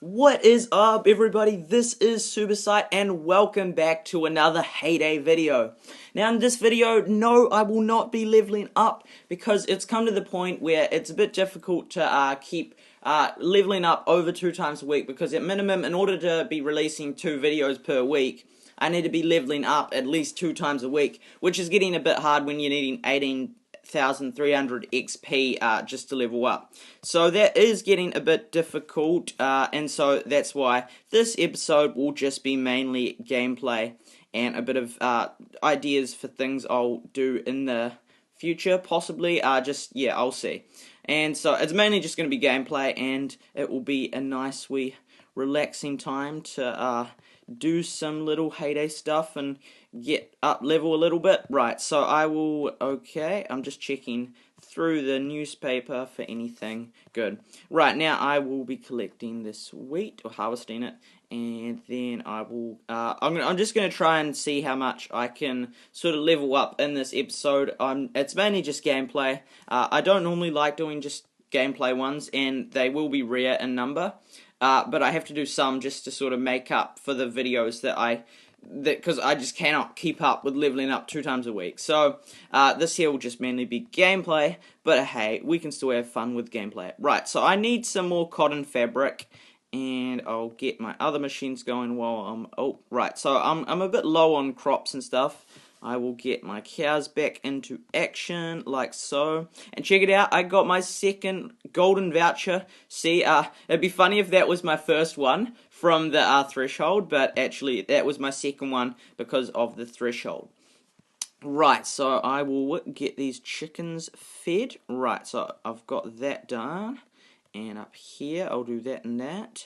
What is up, everybody? This is SuperSight and welcome back to another Heyday video. Now in this video, no, I will not be leveling up because it's come to the point where it's a bit difficult to keep leveling up over 2 times a week, because at minimum, in order to be releasing 2 videos per week, I need to be leveling up at least 2 times a week, which is getting a bit hard when you're needing 18,300 XP just to level up. So that is getting a bit difficult, and so that's why this episode will just be mainly gameplay and a bit of ideas for things I'll do in the future, possibly. I'll see. And so it's mainly just going to be gameplay, and it will be a nice wee relaxing time to do some little Heyday stuff and get up level a little bit. Right, so I'm just checking through the newspaper for anything good. Right, now I will be collecting this wheat, or harvesting it, and then I will, I'm just going to try and see how much I can sort of level up in this episode. It's mainly just gameplay. I don't normally like doing just gameplay ones, and they will be rare in number. But I have to do some just to sort of make up for the videos because I just cannot keep up with leveling up 2 times a week. So this here will just mainly be gameplay, but hey, we can still have fun with gameplay. Right, so I need some more cotton fabric, and I'll get my other machines going while so I'm a bit low on crops and stuff. I will get my cows back into action, like so. And check it out, I got my second golden voucher. See, it'd be funny if that was my first one from the threshold, but actually that was my second one because of the threshold. Right, so I will get these chickens fed. Right, so I've got that done. And up here, I'll do that and that.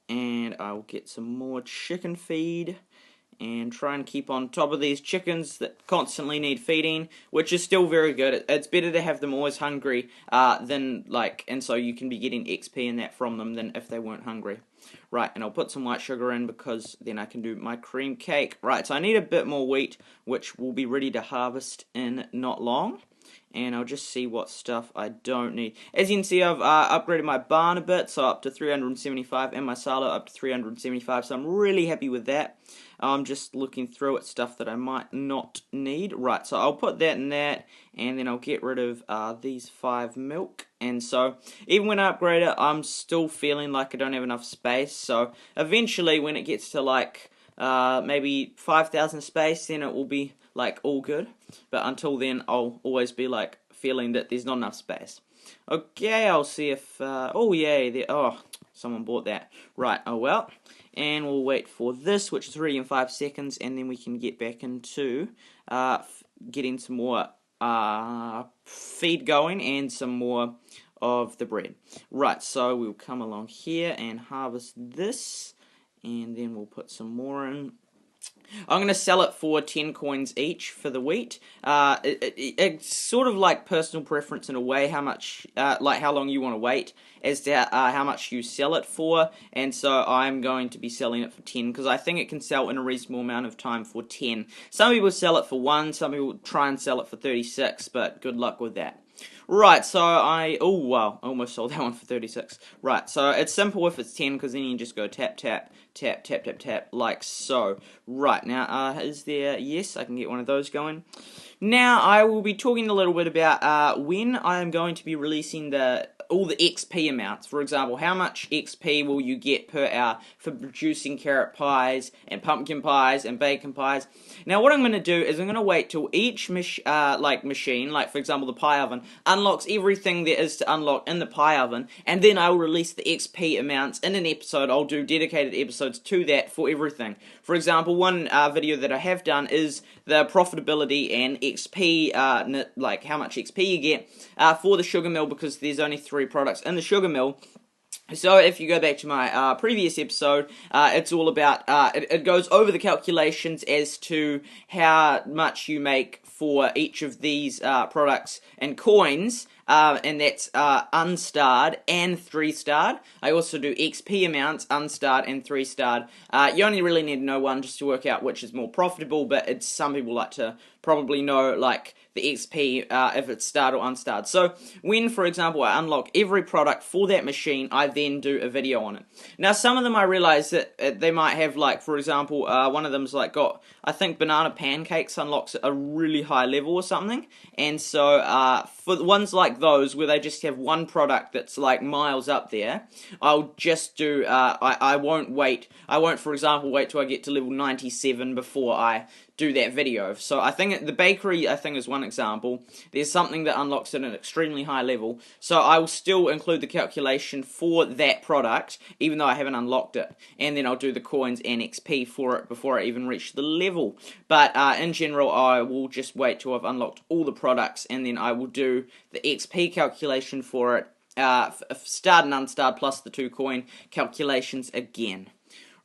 And I'll get some more chicken feed, and try and keep on top of these chickens that constantly need feeding, which is still very good. It's better to have them always hungry and so you can be getting XP and that from them than if they weren't hungry. Right, and I'll put some white sugar in because then I can do my cream cake. Right, so I need a bit more wheat, which will be ready to harvest in not long. And I'll just see what stuff I don't need. As you can see, I've upgraded my barn a bit, so up to 375, and my silo up to 375, so I'm really happy with that. I'm just looking through at stuff that I might not need. Right, so I'll put that in that, and then I'll get rid of these 5 milk. And so, even when I upgrade it, I'm still feeling like I don't have enough space, so eventually when it gets to like maybe 5,000 space, then it will be like all good. But until then, I'll always be like feeling that there's not enough space. Okay, I'll see if someone bought that. Right, oh well. And we'll wait for this, which is ready in 5 seconds, and then we can get back into getting some more feed going and some more of the bread. Right, so we'll come along here and harvest this, and then we'll put some more in. I'm going to sell it for 10 coins each for the wheat. It's sort of like personal preference in a way, how much, like how long you want to wait as to how much you sell it for. And so I'm going to be selling it for 10 because I think it can sell in a reasonable amount of time for 10. Some people sell it for 1, some people try and sell it for 36, but good luck with that. Right, so I almost sold that one for 36. Right, so it's simple if it's 10, because then you can just go tap, tap, tap, tap, tap, tap, like so. Right, now, yes, I can get one of those going. Now, I will be talking a little bit about when I am going to be releasing all the XP amounts. For example, how much XP will you get per hour for producing carrot pies and pumpkin pies and bacon pies? Now, what I'm going to do is I'm going to wait till each machine, like for example the pie oven, unlocks everything there is to unlock in the pie oven, and then I will release the XP amounts in an episode. I'll do dedicated episodes to that for everything. For example, one video that I have done is the profitability and XP, like how much XP you get for the sugar mill, because there's only 3 products in the sugar mill. So if you go back to my previous episode, it's all about, it goes over the calculations as to how much you make for each of these products and coins and that's unstarred and 3-starred. I also do XP amounts, unstarred and 3-starred. You only really need to know one just to work out which is more profitable, but it's some people like to probably know like the XP if it's starred or unstarred. So when, for example, I unlock every product for that machine, I then do a video on it. Now some of them I realize that they might have, like, for example, one of them's like got, I think, banana pancakes unlocks a really high level or something, and so for the ones like those where they just have one product that's like miles up there, I'll just do I won't, for example, wait till I get to level 97 before I do that video. So I think the bakery, I think, is one example. There's something that unlocks at an extremely high level, so I will still include the calculation for that product even though I haven't unlocked it, and then I'll do the coins and XP for it before I even reach the level. But in general, I will just wait till I've unlocked all the products, and then I will do the XP calculation for it, starred and unstarred plus the 2 coin calculations again.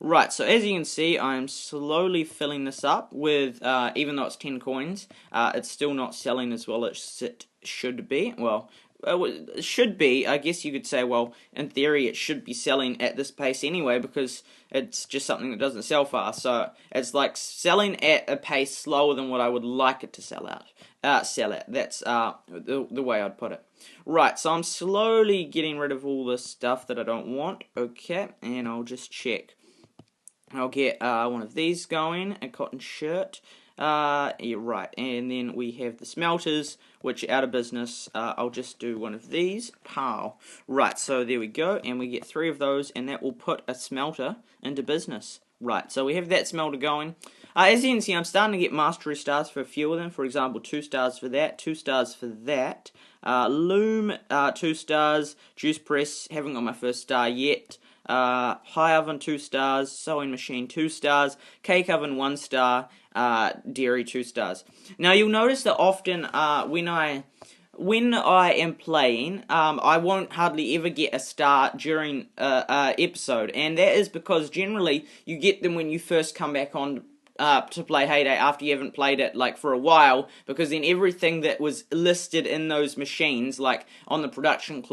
Right, so as you can see, I'm slowly filling this up with, even though it's 10 coins, it's still not selling as well as it should be. Well, it should be, I guess you could say. Well, in theory it should be selling at this pace anyway, because it's just something that doesn't sell fast, so it's like selling at a pace slower than what I would like it to sell at. That's the way I'd put it. Right, so I'm slowly getting rid of all this stuff that I don't want. Okay, and I'll just check. I'll get one of these going, a cotton shirt. Yeah, right, and then we have the smelters, which are out of business. I'll just do one of these. Pow. Right, so there we go, and we get 3 of those, and that will put a smelter into business. Right, so we have that smelter going. As you can see, I'm starting to get mastery stars for a few of them. For example, 2 stars for that, 2 stars for that. Loom, 2 stars. Juice press, haven't got my first star yet. High oven 2 stars, sewing machine 2 stars, cake oven 1 star, dairy 2 stars. Now you'll notice that often when I am playing, I won't hardly ever get a star during an episode, and that is because generally you get them when you first come back on to play Hay Day after you haven't played it like for a while, because then everything that was listed in those machines, like on the production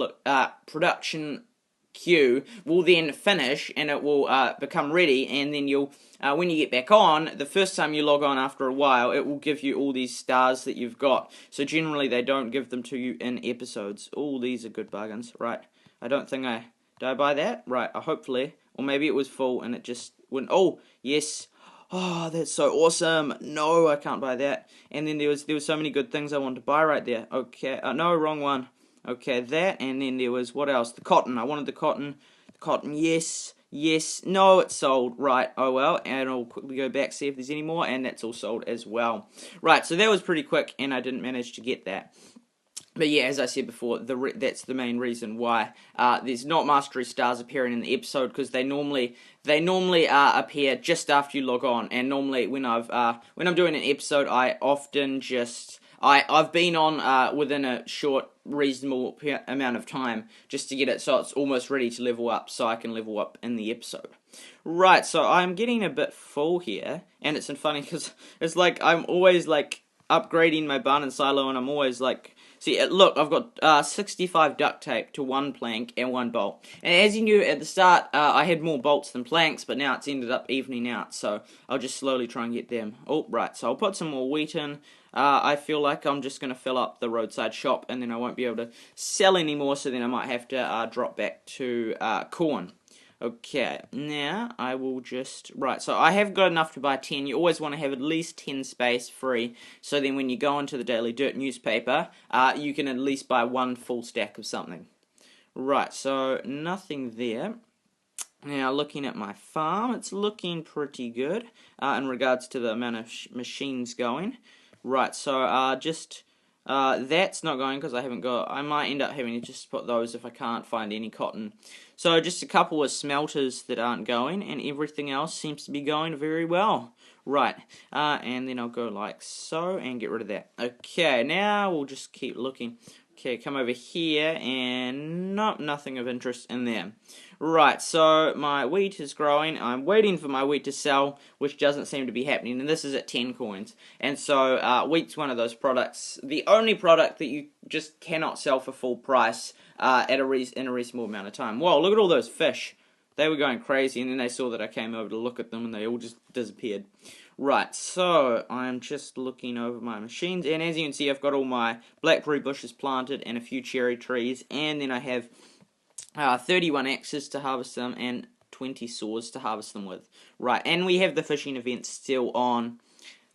queue, will then finish and it will become ready, and then you'll when you get back on, the first time you log on after a while, it will give you all these stars that you've got. So generally they don't give them to you in episodes. All these are good bargains. Right, I don't think did I buy that? Right, hopefully, or maybe it was full and it just went. Oh yes. Oh, that's so awesome. No, I can't buy that. And then there was so many good things I wanted to buy right there. Okay, no, wrong one. Okay, that, and then there was, what else? The cotton. I wanted the cotton. The cotton, yes, yes. No, it's sold. Right, oh well, and I'll quickly go back, see if there's any more, and that's all sold as well. Right, so that was pretty quick, and I didn't manage to get that. But yeah, as I said before, that's the main reason why there's not mastery stars appearing in the episode, because they normally appear just after you log on. And normally when I'm doing an episode, I often just I've been on within a short, reasonable amount of time just to get it so it's almost ready to level up, so I can level up in the episode. Right, so I'm getting a bit full here, and it's funny because it's like I'm always like upgrading my barn and silo, and I'm always like. See, look, I've got 65 duct tape to 1 plank and 1 bolt. And as you knew at the start, I had more bolts than planks, but now it's ended up evening out, so I'll just slowly try and get them. Oh, right, so I'll put some more wheat in. I feel like I'm just going to fill up the roadside shop, and then I won't be able to sell anymore, so then I might have to drop back to corn. Okay, now I will just, right, so I have got enough to buy 10. You always want to have at least 10 space free, so then when you go into the Daily Dirt newspaper, you can at least buy 1 full stack of something. Right, so nothing there. Now, looking at my farm, it's looking pretty good in regards to the amount of machines going. Right, so that's not going because I haven't got. I might end up having to just put those if I can't find any cotton. So just a couple of smelters that aren't going, and everything else seems to be going very well. Right, and then I'll go like so and get rid of that. Okay, now we'll just keep looking. Okay, come over here, and nothing of interest in there. Right, so my wheat is growing. I'm waiting for my wheat to sell, which doesn't seem to be happening, and this is at 10 coins. And so wheat's one of those products, the only product that you just cannot sell for full price in a reasonable amount of time. Whoa, look at all those fish. They were going crazy, and then they saw that I came over to look at them, and they all just disappeared. Right, so I'm just looking over my machines, and as you can see, I've got all my blackberry bushes planted and a few cherry trees, and then I have 31 axes to harvest them and 20 saws to harvest them with. Right, and we have the fishing event still on.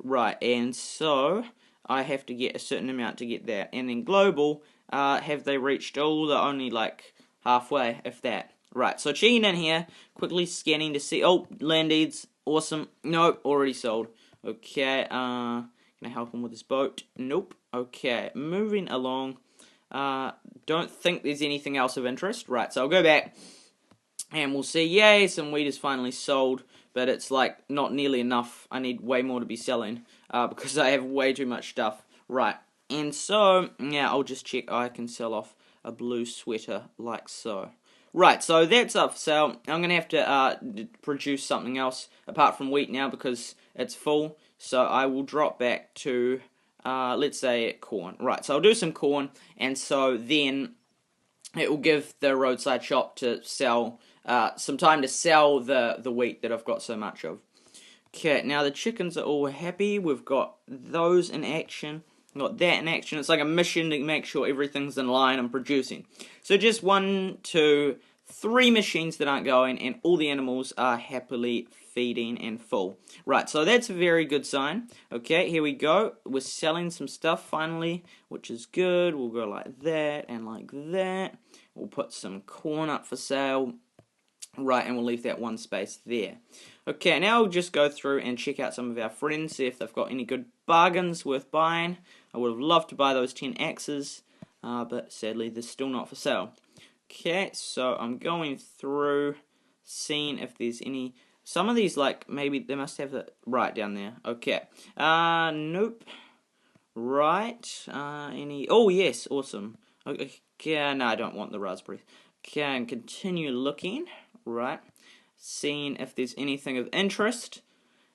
Right, and so I have to get a certain amount to get that. And then global, have they reached? Oh, they're only like halfway, if that. Right, so checking in here, quickly scanning to see. Oh, land deeds, awesome. Nope, already sold. Okay, can I help him with his boat? Nope. Okay, moving along. Don't think there's anything else of interest. Right, so I'll go back and we'll see. Yay, some wheat is finally sold, but it's like not nearly enough. I need way more to be selling because I have way too much stuff. Right, and so, yeah, I'll just check I can sell off a blue sweater like so. Right, so that's up for sale. I'm going to have to produce something else apart from wheat now because it's full. So I will drop back to, let's say, corn. Right, so I'll do some corn, and so then it will give the roadside shop to sell, some time to sell the wheat that I've got so much of. Okay, now the chickens are all happy. We've got those in action. Got that in action. It's like a mission to make sure everything's in line and producing. So just 1, 2, 3 machines that aren't going, and all the animals are happily feeding and full. Right, so that's a very good sign. Okay, here we go. We're selling some stuff finally, which is good. We'll go like that and like that. We'll put some corn up for sale. Right, and we'll leave that one space there. Okay, now we'll just go through and check out some of our friends, see if they've got any good bargains worth buying. I would have loved to buy those 10 axes, but sadly they're still not for sale. Okay, so I'm going through, seeing if there's any. Some of these, like, maybe they must have it right down there. Okay. Nope. Right. Any. Oh, yes, awesome. Okay, no, I don't want the raspberries. Okay, and continue looking. Right. Seeing if there's anything of interest.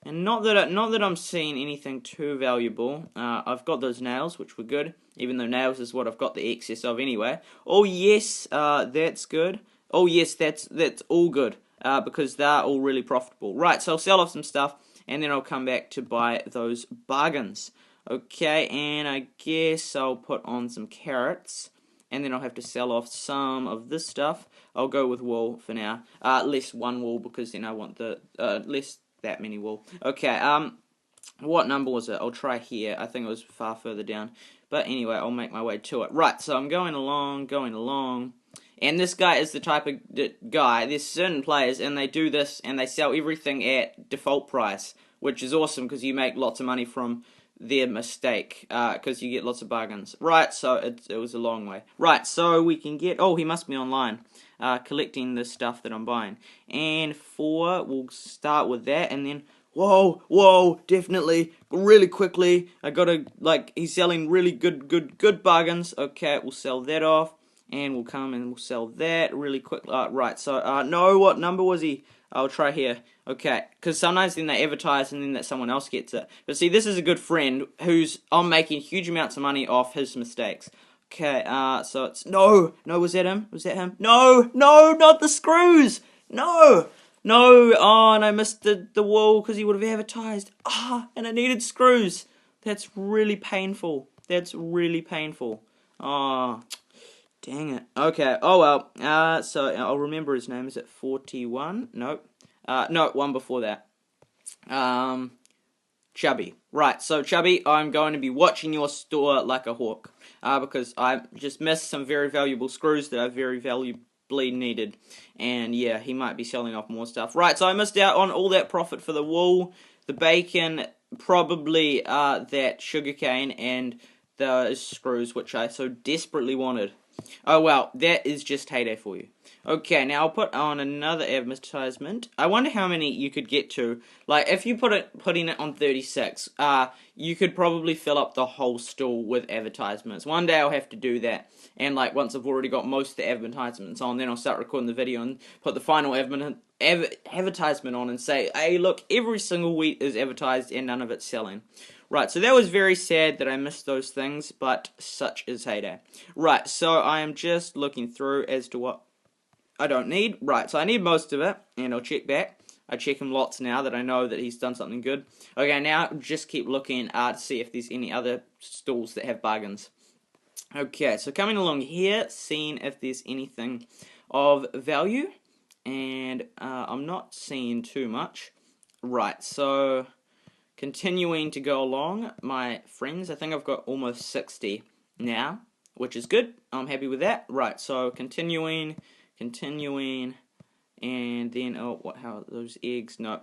And not that I'm seeing anything too valuable. I've got those nails, which were good, even though nails is what I've got the excess of anyway. Oh yes, that's good. Oh yes, that's all good, because they're all really profitable. Right, so I'll sell off some stuff, and then I'll come back to buy those bargains. Okay, and I guess I'll put on some carrots, and then I'll have to sell off some of this stuff. I'll go with wool for now. Less 1 wool, because then I want the less that many wool. Okay, what number was it? I'll try here. I think it was far further down. But anyway, I'll make my way to it. Right, so I'm going along. And this guy is the type of guy, there's certain players, and they do this, and they sell everything at default price, which is awesome, because you make lots of money from their mistake, because you get lots of bargains. Right, so it was a long way. Right, so we can get, oh, he must be online, collecting the stuff that I'm buying. And we'll start with that, and then, whoa, definitely, really quickly, I gotta, like, he's selling really good bargains. Okay, we'll sell that off, and we'll come and we'll sell that really quick. Right, so, no, what number was he? I'll try here. Okay, because sometimes then they advertise and then that someone else gets it. But see, this is a good friend I'm making huge amounts of money off his mistakes. Okay, so it's, no, was that him? No, not the screws! No, oh, and I missed the wool because he would have advertised. And I needed screws. That's really painful. Oh, dang it. Okay, oh well. So I'll remember his name. Is it 41? Nope. No, one before that. Chubby. Right, so Chubby, I'm going to be watching your store like a hawk. Because I just missed some very valuable screws that I very valuably needed. And yeah, he might be selling off more stuff. Right, so I missed out on all that profit for the wool, the bacon, probably that sugarcane, and those screws which I so desperately wanted. Oh well, that is just heyday for you. Okay, now I'll put on another advertisement. I wonder how many you could get to. Like, if you putting it on 36, you could probably fill up the whole stall with advertisements. One day I'll have to do that. And, like, once I've already got most of the advertisements on, then I'll start recording the video and put the final advertisement on and say, hey, look, every single wheat is advertised and none of it's selling. Right, so that was very sad that I missed those things, but such is heyday. Right, so I am just looking through as to what I don't need. Right, so I need most of it, and I'll check back. I check him lots now that I know that he's done something good. Okay, now just keep looking to see if there's any other stalls that have bargains. Okay, so coming along here, seeing if there's anything of value, and I'm not seeing too much. Right, so continuing to go along, my friends, I think I've got almost 60 now, which is good. I'm happy with that. Right, so continuing, and then, oh, how are those eggs? No.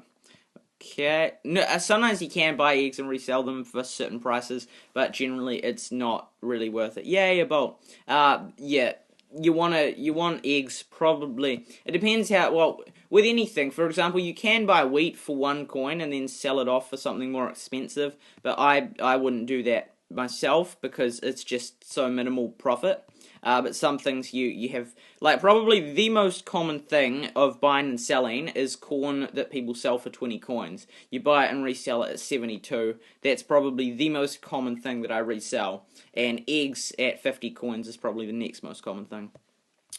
Okay, no, sometimes you can buy eggs and resell them for certain prices, but generally it's not really worth it. Yay, a bolt. Yeah, you want eggs, probably. It depends well, with anything, for example, you can buy wheat for 1 coin and then sell it off for something more expensive, but I wouldn't do that myself because it's just so minimal profit. But some things you have, like probably the most common thing of buying and selling is corn that people sell for 20 coins. You buy it and resell it at 72. That's probably the most common thing that I resell. And eggs at 50 coins is probably the next most common thing.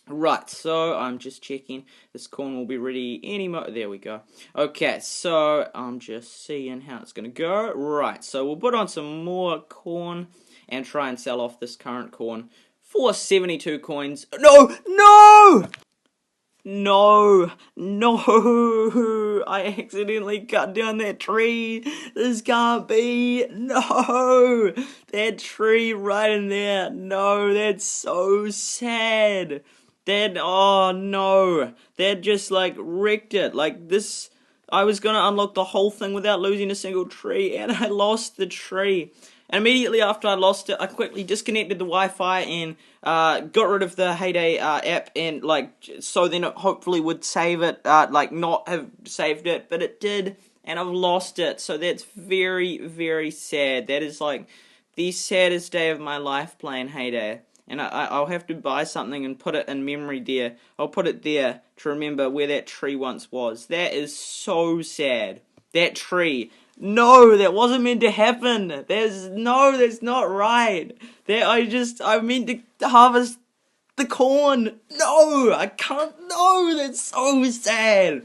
Right, so I'm just checking. This corn will be ready any there we go. Okay, so I'm just seeing how it's going to go. Right, so we'll put on some more corn and try and sell off this current corn for 72 coins. No! I accidentally cut down that tree. This can't be. No! That tree right in there. No, that's so sad. Oh no. That just like wrecked it. Like this, I was gonna unlock the whole thing without losing a single tree, and I lost the tree. And immediately after I lost it, I quickly disconnected the Wi-Fi and got rid of the Heyday app, and so then it hopefully would save it, not have saved it, but it did, and I've lost it. So that's very, very sad. That is like the saddest day of my life playing Heyday. And I'll have to buy something and put it in memory there. I'll put it there to remember where that tree once was. That is so sad. That tree. No, that wasn't meant to happen. That's not right. I meant to harvest the corn. No, I can't. No, that's so sad.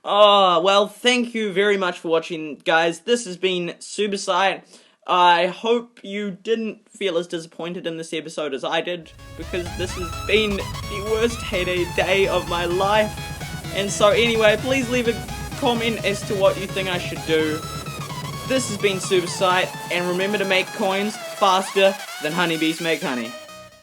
Oh, well, thank you very much for watching, guys. This has been SuperSight. I hope you didn't feel as disappointed in this episode as I did, because this has been the worst Heyday day of my life. And so anyway, please leave a comment as to what you think I should do. This has been SuperSight, and remember to make coins faster than honeybees make honey.